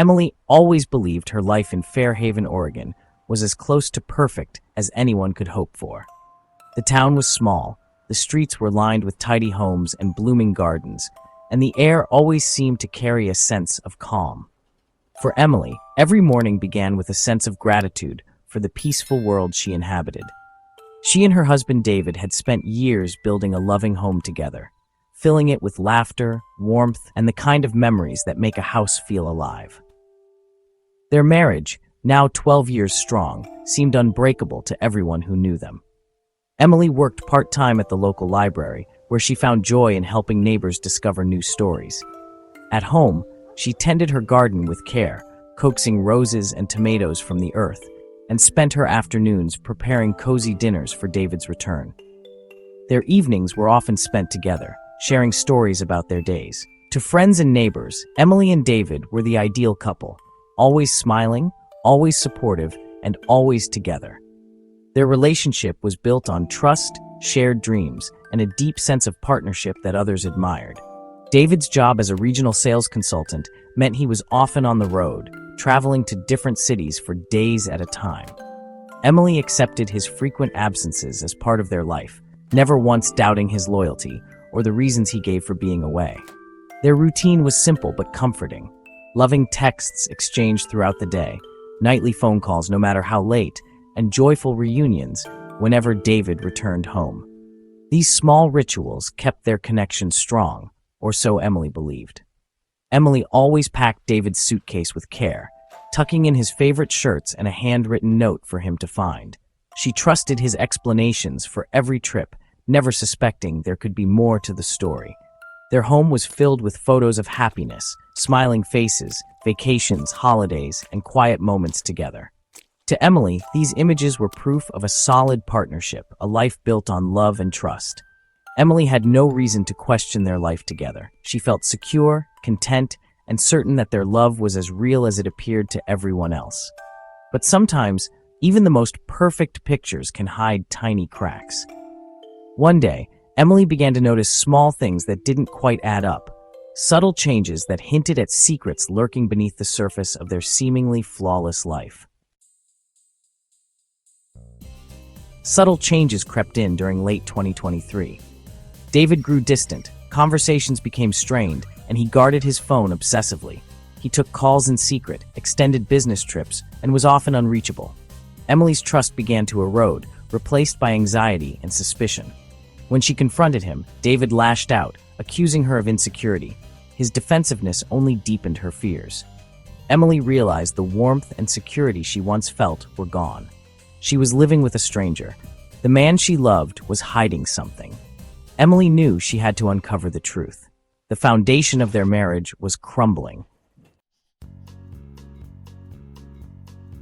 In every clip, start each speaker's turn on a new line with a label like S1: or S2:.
S1: Emily always believed her life in Fairhaven, Oregon, was as close to perfect as anyone could hope for. The town was small, the streets were lined with tidy homes and blooming gardens, and the air always seemed to carry a sense of calm. For Emily, every morning began with a sense of gratitude for the peaceful world she inhabited. She and her husband David had spent years building a loving home together, filling it with laughter, warmth, and the kind of memories that make a house feel alive. Their marriage, now 12 years strong, seemed unbreakable to everyone who knew them. Emily worked part-time at the local library, where she found joy in helping neighbors discover new stories. At home, she tended her garden with care, coaxing roses and tomatoes from the earth, and spent her afternoons preparing cozy dinners for David's return. Their evenings were often spent together, sharing stories about their days. To friends and neighbors, Emily and David were the ideal couple, always smiling, always supportive, and always together. Their relationship was built on trust, shared dreams, and a deep sense of partnership that others admired. David's job as a regional sales consultant meant he was often on the road, traveling to different cities for days at a time. Emily accepted his frequent absences as part of their life, never once doubting his loyalty or the reasons he gave for being away. Their routine was simple but comforting. Loving texts exchanged throughout the day, nightly phone calls no matter how late, and joyful reunions whenever David returned home. These small rituals kept their connection strong, or so Emily believed. Emily always packed David's suitcase with care, tucking in his favorite shirts and a handwritten note for him to find. She trusted his explanations for every trip, never suspecting there could be more to the story. Their home was filled with photos of happiness, smiling faces, vacations, holidays, and quiet moments together. To Emily, these images were proof of a solid partnership, a life built on love and trust. Emily had no reason to question their life together. She felt secure, content, and certain that their love was as real as it appeared to everyone else. But sometimes, even the most perfect pictures can hide tiny cracks. One day, Emily began to notice small things that didn't quite add up, subtle changes that hinted at secrets lurking beneath the surface of their seemingly flawless life. Subtle changes crept in during late 2023. David grew distant, conversations became strained, and he guarded his phone obsessively. He took calls in secret, extended business trips, and was often unreachable. Emily's trust began to erode, replaced by anxiety and suspicion. When she confronted him, David lashed out, accusing her of insecurity. His defensiveness only deepened her fears. Emily realized the warmth and security she once felt were gone. She was living with a stranger. The man she loved was hiding something. Emily knew she had to uncover the truth. The foundation of their marriage was crumbling.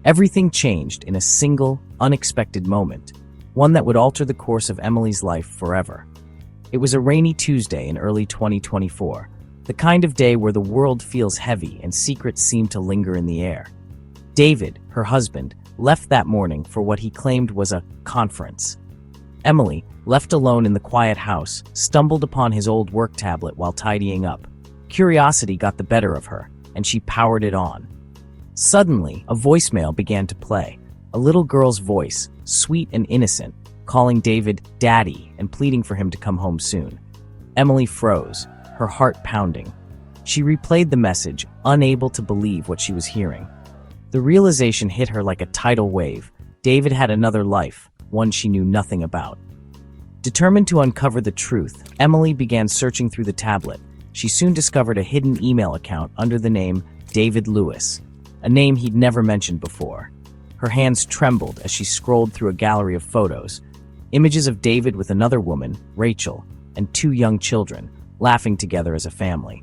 S1: Everything changed in a single, unexpected moment, one that would alter the course of Emily's life forever. It was a rainy Tuesday in early 2024, the kind of day where the world feels heavy and secrets seem to linger in the air. David, her husband, left that morning for what he claimed was a conference. Emily, left alone in the quiet house, stumbled upon his old work tablet while tidying up. Curiosity got the better of her, and she powered it on. Suddenly, a voicemail began to play, a little girl's voice, sweet and innocent, calling David Daddy and pleading for him to come home soon. Emily froze, her heart pounding. She replayed the message, unable to believe what she was hearing. The realization hit her like a tidal wave. David had another life, one she knew nothing about. Determined to uncover the truth, Emily began searching through the tablet. She soon discovered a hidden email account under the name David Lewis, a name he'd never mentioned before. Her hands trembled as she scrolled through a gallery of photos, images of David with another woman, Rachel, and 2 young children, laughing together as a family.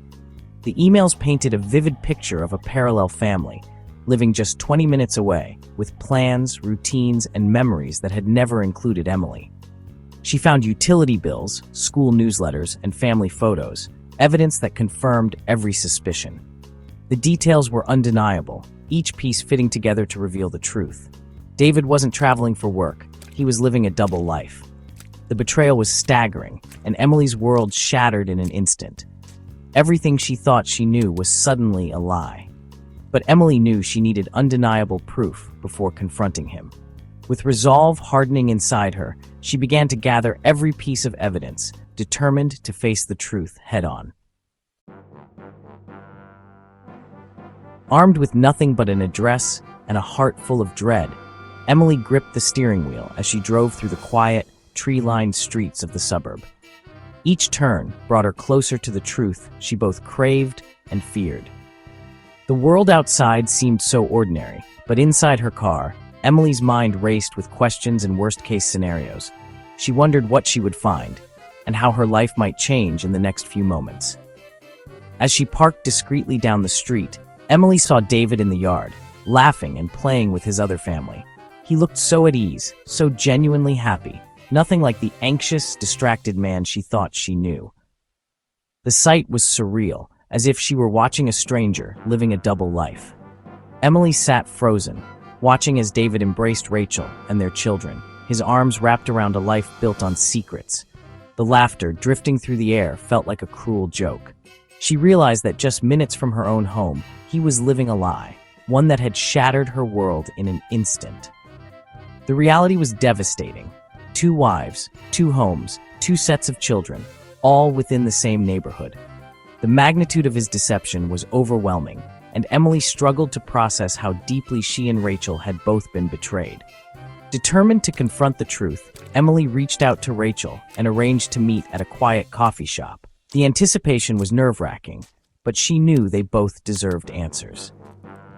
S1: The emails painted a vivid picture of a parallel family, living just 20 minutes away, with plans, routines, and memories that had never included Emily. She found utility bills, school newsletters, and family photos, evidence that confirmed every suspicion. The details were undeniable, each piece fitting together to reveal the truth. David wasn't traveling for work, he was living a double life. The betrayal was staggering, and Emily's world shattered in an instant. Everything she thought she knew was suddenly a lie. but Emily knew she needed undeniable proof before confronting him. With resolve hardening inside her, she began to gather every piece of evidence, determined to face the truth head-on. Armed with nothing but an address and a heart full of dread, Emily gripped the steering wheel as she drove through the quiet, tree-lined streets of the suburb. Each turn brought her closer to the truth she both craved and feared. The world outside seemed so ordinary, but inside her car, Emily's mind raced with questions and worst-case scenarios. She wondered what she would find, and how her life might change in the next few moments. As she parked discreetly down the street, Emily saw David in the yard, laughing and playing with his other family. He looked so at ease, so genuinely happy, nothing like the anxious, distracted man she thought she knew. The sight was surreal, as if she were watching a stranger living a double life. Emily sat frozen, watching as David embraced Rachel and their children, his arms wrapped around a life built on secrets. The laughter drifting through the air felt like a cruel joke. She realized that just minutes from her own home, he was living a lie, one that had shattered her world in an instant. The reality was devastating. 2 wives, 2 homes, 2 sets of children, all within the same neighborhood. The magnitude of his deception was overwhelming, and Emily struggled to process how deeply she and Rachel had both been betrayed. Determined to confront the truth, Emily reached out to Rachel and arranged to meet at a quiet coffee shop. The anticipation was nerve-wracking, but she knew they both deserved answers.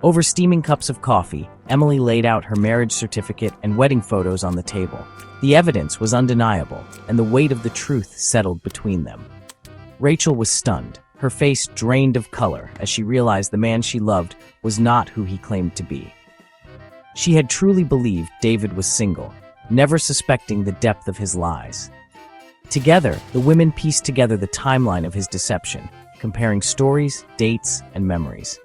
S1: Over steaming cups of coffee, Emily laid out her marriage certificate and wedding photos on the table. The evidence was undeniable, and the weight of the truth settled between them. Rachel was stunned, her face drained of color as she realized the man she loved was not who he claimed to be. She had truly believed David was single, never suspecting the depth of his lies. Together, the women pieced together the timeline of his deception, comparing stories, dates, and memories.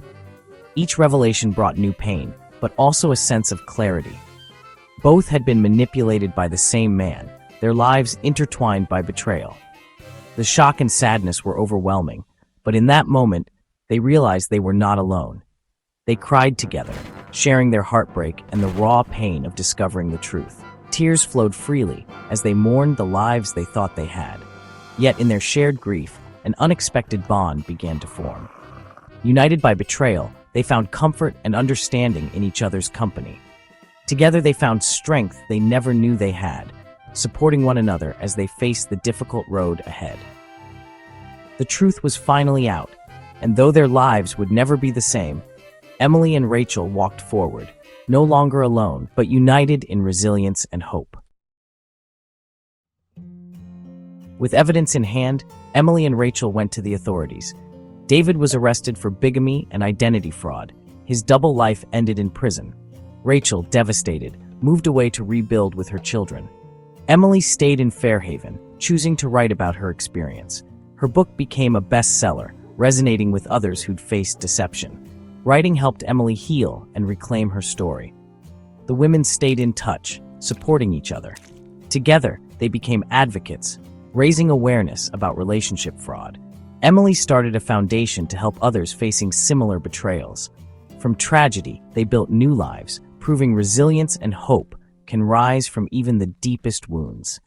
S1: Each revelation brought new pain, but also a sense of clarity. Both had been manipulated by the same man, their lives intertwined by betrayal. The shock and sadness were overwhelming, but in that moment, they realized they were not alone. They cried together, sharing their heartbreak and the raw pain of discovering the truth. Tears flowed freely as they mourned the lives they thought they had. Yet in their shared grief, an unexpected bond began to form. United by betrayal, they found comfort and understanding in each other's company. Together they found strength they never knew they had, supporting one another as they faced the difficult road ahead. The truth was finally out, and though their lives would never be the same, Emily and Rachel walked forward, no longer alone, but united in resilience and hope. With evidence in hand, Emily and Rachel went to the authorities. David was arrested for bigamy and identity fraud. His double life ended in prison. Rachel, devastated, moved away to rebuild with her children. Emily stayed in Fairhaven, choosing to write about her experience. Her book became a bestseller, resonating with others who'd faced deception. Writing helped Emily heal and reclaim her story. The women stayed in touch, supporting each other. Together, they became advocates, raising awareness about relationship fraud. Emily started a foundation to help others facing similar betrayals. From tragedy, they built new lives, proving resilience and hope can rise from even the deepest wounds.